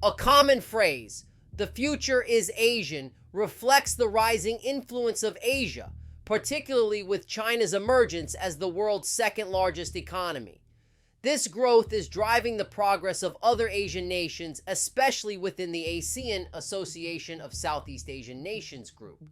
A common phrase, "the future is Asian," reflects the rising influence of Asia, particularly with China's emergence as the world's second largest economy. This growth is driving the progress of other Asian nations, especially within the ASEAN Association of Southeast Asian Nations group.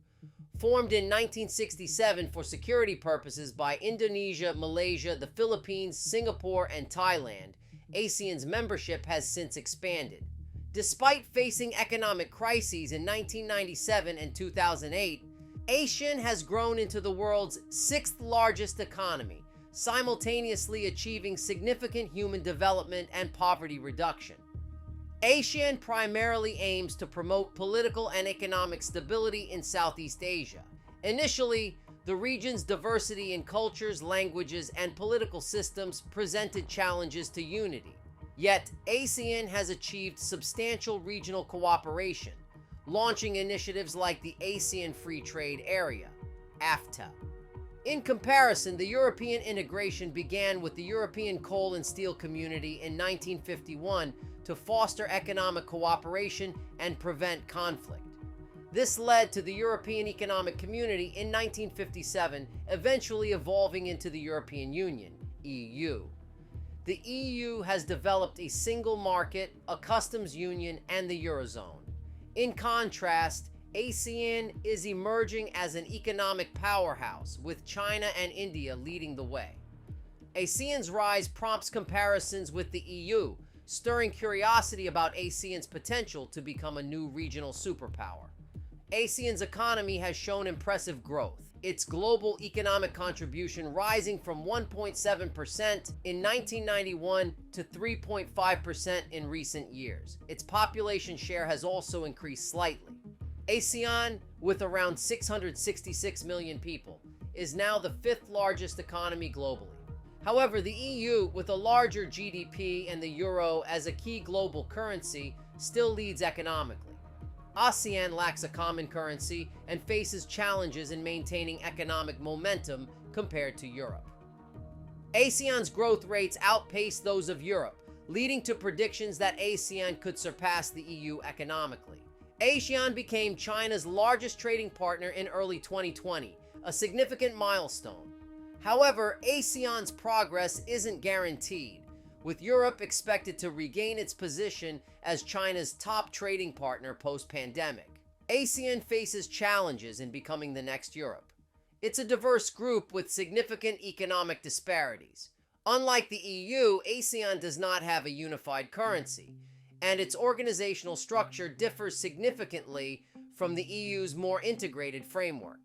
Formed in 1967 for security purposes by Indonesia, Malaysia, the Philippines, Singapore, and Thailand, ASEAN's membership has since expanded. Despite facing economic crises in 1997 and 2008, ASEAN has grown into the world's sixth largest economy, simultaneously achieving significant human development and poverty reduction. ASEAN primarily aims to promote political and economic stability in Southeast Asia. Initially, the region's diversity in cultures, languages, and political systems presented challenges to unity. Yet, ASEAN has achieved substantial regional cooperation, launching initiatives like the ASEAN Free Trade Area, AFTA. In comparison, the European integration began with the European Coal and Steel Community in 1951 to foster economic cooperation and prevent conflict. This led to the European Economic Community in 1957, eventually evolving into the European Union, EU. The EU has developed a single market, a customs union, and the Eurozone. In contrast, ASEAN is emerging as an economic powerhouse, with China and India leading the way. ASEAN's rise prompts comparisons with the EU, stirring curiosity about ASEAN's potential to become a new regional superpower. ASEAN's economy has shown impressive growth, its global economic contribution rising from 1.7% in 1991 to 3.5% in recent years. Its population share has also increased slightly. ASEAN, with around 666 million people, is now the fifth largest economy globally. However, the EU, with a larger GDP and the euro as a key global currency, still leads economically. ASEAN lacks a common currency and faces challenges in maintaining economic momentum compared to Europe. ASEAN's growth rates outpace those of Europe, leading to predictions that ASEAN could surpass the EU economically. ASEAN became China's largest trading partner in early 2020, a significant milestone. However, ASEAN's progress isn't guaranteed, with Europe expected to regain its position as China's top trading partner post-pandemic. ASEAN faces challenges in becoming the next Europe. It's a diverse group with significant economic disparities. Unlike the EU, ASEAN does not have a unified currency, and its organizational structure differs significantly from the EU's more integrated framework.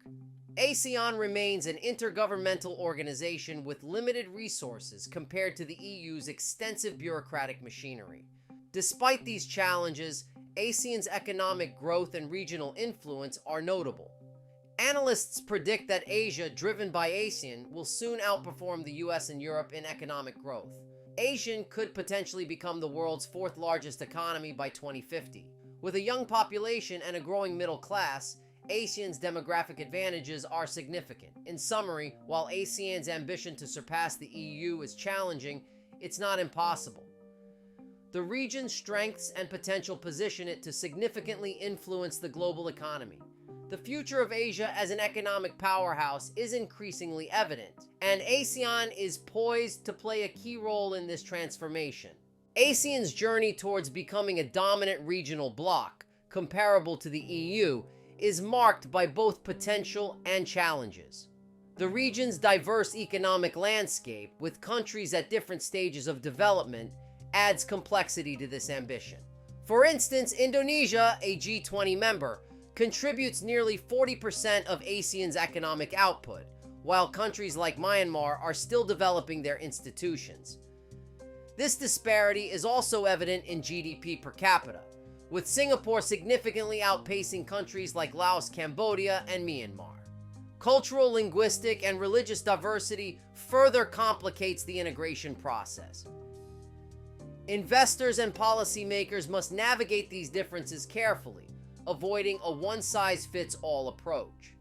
ASEAN remains an intergovernmental organization with limited resources compared to the EU's extensive bureaucratic machinery. Despite these challenges, ASEAN's economic growth and regional influence are notable. Analysts predict that Asia, driven by ASEAN, will soon outperform the US and Europe in economic growth. ASEAN could potentially become the world's fourth largest economy by 2050. With a young population and a growing middle class, ASEAN's demographic advantages are significant. In summary, while ASEAN's ambition to surpass the EU is challenging, it's not impossible. The region's strengths and potential position it to significantly influence the global economy. The future of Asia as an economic powerhouse is increasingly evident, and ASEAN is poised to play a key role in this transformation. ASEAN's journey towards becoming a dominant regional bloc, comparable to the EU, is marked by both potential and challenges. The region's diverse economic landscape, with countries at different stages of development, adds complexity to this ambition. For instance, Indonesia, a G20 member, contributes nearly 40% of ASEAN's economic output, while countries like Myanmar are still developing their institutions. This disparity is also evident in GDP per capita, with Singapore significantly outpacing countries like Laos, Cambodia, and Myanmar. Cultural, linguistic, and religious diversity further complicates the integration process. Investors and policymakers must navigate these differences carefully, avoiding a one-size-fits-all approach.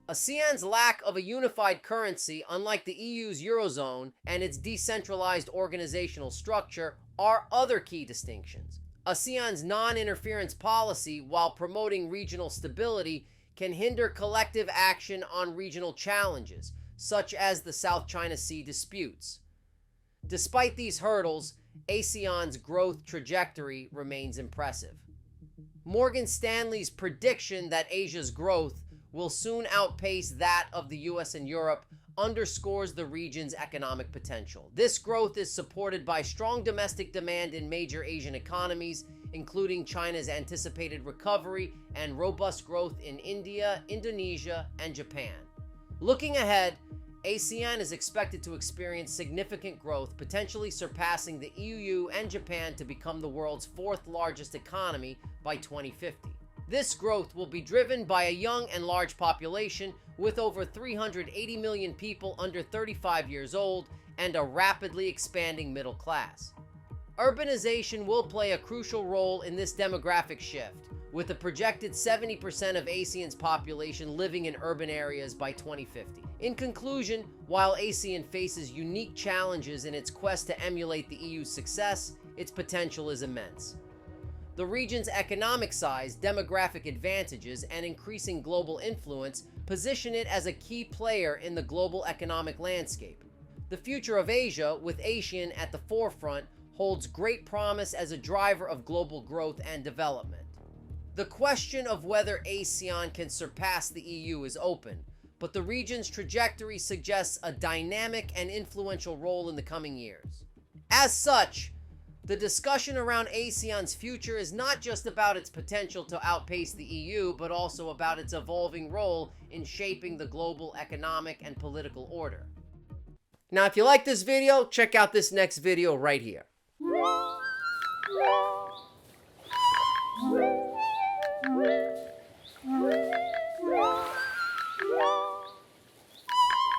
ASEAN's lack of a unified currency, unlike the EU's Eurozone, and its decentralized organizational structure are other key distinctions. ASEAN's non-interference policy, while promoting regional stability, can hinder collective action on regional challenges, such as the South China Sea disputes. Despite these hurdles, ASEAN's growth trajectory remains impressive. Morgan Stanley's prediction that Asia's growth will soon outpace that of the US and Europe underscores the region's economic potential. This growth is supported by strong domestic demand in major Asian economies, including China's anticipated recovery and robust growth in India, Indonesia, and Japan. Looking ahead, ASEAN is expected to experience significant growth, potentially surpassing the EU and Japan to become the world's fourth largest economy by 2050. This growth will be driven by a young and large population with over 380 million people under 35 years old and a rapidly expanding middle class. Urbanization will play a crucial role in this demographic shift, with a projected 70% of ASEAN's population living in urban areas by 2050. In conclusion, while ASEAN faces unique challenges in its quest to emulate the EU's success, its potential is immense. The region's economic size, demographic advantages, and increasing global influence position it as a key player in the global economic landscape. The future of Asia, with ASEAN at the forefront, holds great promise as a driver of global growth and development. The question of whether ASEAN can surpass the EU is open, but the region's trajectory suggests a dynamic and influential role in the coming years. As such, the discussion around ASEAN's future is not just about its potential to outpace the EU, but also about its evolving role in shaping the global economic and political order. Now, if you like this video, check out this next video right here.